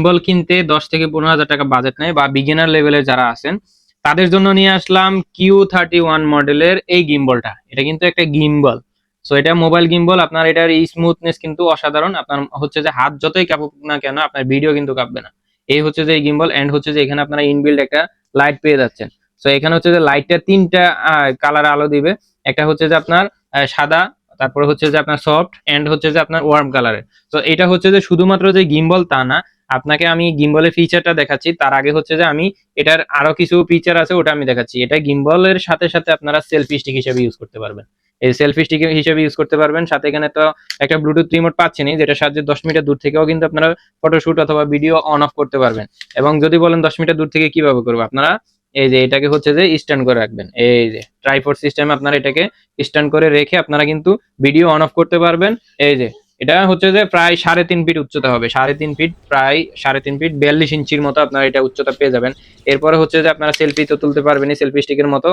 Gimbal কিনতে 10 থেকে 15 হাজার টাকা বাজেট নেয় বা বিগিনার লেভেলের যারা আছেন তাদের জন্য নিয়ে আসলাম Q31 মডেলের এই গিম্বলটা। এটা কিন্তু একটা গিম্বল। সো এটা মোবাইল গিম্বল, আপনার এটার স্মুথনেস কিন্তু অসাধারণ। আপনার হচ্ছে যে হাত যতই কাঁপুক না কেন আপনার ভিডিও কিন্তু কাঁপবে না। এই হচ্ছে যে এই গিম্বল। এন্ড হচ্ছে যে এখানে আপনারা ইনবিল্ড একটা লাইট পেয়ে যাচ্ছেন। সো এখানে হচ্ছে যে লাইটটা তিনটা কালার আলো দিবে। একটা হচ্ছে যে আপনার সাদা, তারপরে হচ্ছে যে আপনার সফট, এন্ড হচ্ছে যে আপনার ওয়ার্ম কালারের। তো এটা হচ্ছে যে শুধুমাত্র যে গিম্বল তা না, আপনাকে আমি গিম্বলের ফিচারটা দেখাচ্ছি তার আগে হচ্ছে যে আমি এটার আরো কিছু ফিচার আছে ওটা আমি দেখাচ্ছি। এটা গিম্বলের সাথে সাথে আপনারা সেলফি স্টিক হিসেবে ইউজ করতে পারবেন। এই সেলফি স্টিক হিসেবে ইউজ করতে পারবেন। সাথে এখানে তো একটা ব্লুটুথ রিমোট পাচ্ছেনই, যেটা সাহায্যে 10 মিটার দূর থেকেও কিন্তু আপনারা ফটোশুট অথবা ভিডিও অন অফ করতে পারবেন। এবং যদি বলেন 10 মিটার দূর থেকে কিভাবে করবো, আপনারা এই যে এটাকে হচ্ছে যে স্ট্যান্ড করে রাখবেন। এই যে ট্রাইপড সিস্টেমে আপনারা এটাকে স্ট্যান্ড করে রেখে আপনারা কিন্তু ভিডিও অন অফ করতে পারবেন। এই যে এটা হচ্ছে যে প্রায় 3.5 ফিট উচ্চতা হবে, 3.5 ফিট, প্রায় 3.5 ফিট, 42 ইঞ্চির মতো আপনারা এটা উচ্চতা পেয়ে যাবেন। এরপরে হচ্ছে যে আপনারা সেলফি তো তুলতে পারবেনই সেলফি স্টিকের মতো।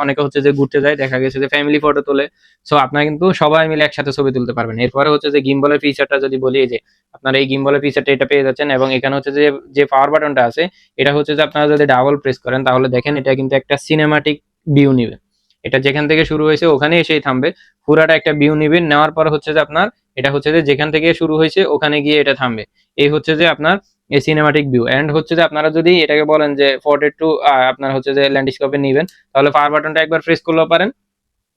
অনেকে হচ্ছে যে ঘুরতে যায়, দেখা গেছে যে ফ্যামিলি ফটো তোলে। সো আপনারা কিন্তু সবাই মিলে একসাথে ছবি তুলতে পারবেন। এরপরে হচ্ছে যে গিম্বলের ফিচারটা যদি বলি, এই যে আপনারা এই গিম্বলের ফিচারটা এটা পেয়ে যাচ্ছেন। এবং এখানে হচ্ছে যে যে পাওয়ার বাটনটা আছে এটা হচ্ছে যে আপনারা যদি ডাবল প্রেস করেন তাহলে দেখেন এটা কিন্তু একটা সিনেমাটিক ভিউ নিবে। এটা যেখান থেকে শুরু হয়েছে ওখানে এসেই থামবে, পুরাটা একটা ভিউ নিবে। নেওয়ার পর হচ্ছে যে আপনার এটা হচ্ছে যে যেখান থেকে শুরু হয়েছে ওখানে গিয়ে এটা থামবে। এই হচ্ছে যে আপনার এই সিনেমাটিক ভিউ। এন্ড হচ্ছে যে আপনারা যদি এটাকে বলেন যে পোর্ট্রেট টু আপনার হচ্ছে যে ল্যান্ডস্কেপে নিবেন, তাহলে পাওয়ার বাটনটা একবার প্রেস করলেও পারেন।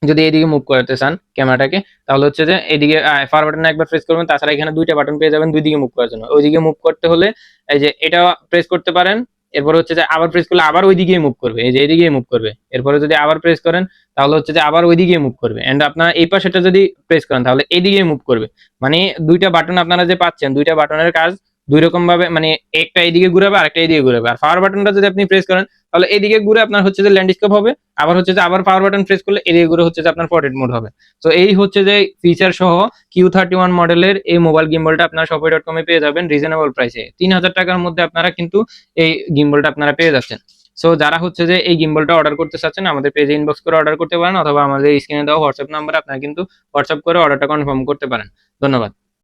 যদি এদিকে মুভ করতে চান ক্যামেরাটাকে, তাহলে হচ্ছে যে এদিকে পাওয়ার বাটন একবার প্রেস করবেন। তাছাড়া এখানে দুইটা বাটন পেয়ে যাবেন দুই দিকে মুভ করার জন্য। ওইদিকে মুভ করতে হলে এই যে এটা প্রেস করতে পারেন। এরপর হচ্ছে যে আবার প্রেস করলে আবার ওই দিকেই মুভ করবে, এই যে এদিকেই মুভ করবে। এরপরে যদি আবার প্রেস করেন তাহলে হচ্ছে যে আবার ওই দিকেই মুভ করবে। এন্ড আপনার এই পাশেটা যদি প্রেস করেন তাহলে এইদিকেই মুভ করবে। মানে দুইটা বাটন আপনারা যে পাচ্ছেন, দুইটা বাটনের কাজ দুই রকম ভাবে, মানে একটা এইদিকে ঘুরাবে আর একটা এইদিকে ঘুরাবে। আর পাওয়ার বাটনটা যদি আপনি প্রেস করেন তাহলে এদিকে ঘুরে আপনার হচ্ছে যে ল্যান্ডস্কেপ হবে। আবার হচ্ছে যে আবার পাওয়ার বাটন প্রেস করলে এদিকে ঘুরে হচ্ছে যে আপনার পোর্ট্রেট মোড হবে। তো এই হচ্ছে যে ফিচার সহ Q31 মডেলের এই মোবাইল গিম্বলটা আপনারা shopee.com এ পেয়ে যাবেন রিজনেবল প্রাইসে। 3000 টাকার মধ্যে আপনারা কিন্তু এই গিম্বলটা আপনারা পেয়ে যাচ্ছেন। সো যারা হচ্ছে যে এই গিম্বলটা অর্ডার করতে চাচ্ছেন আমাদের পেজে ইনবক্স করে অর্ডার করতে পারেন, অথবা আমাদের স্ক্রিনে দেওয়া হোয়াটসঅ্যাপ নাম্বারে আপনারা কিন্তু হোয়াটসঅ্যাপ করে অর্ডারটা কনফার্ম করতে পারেন। ধন্যবাদ।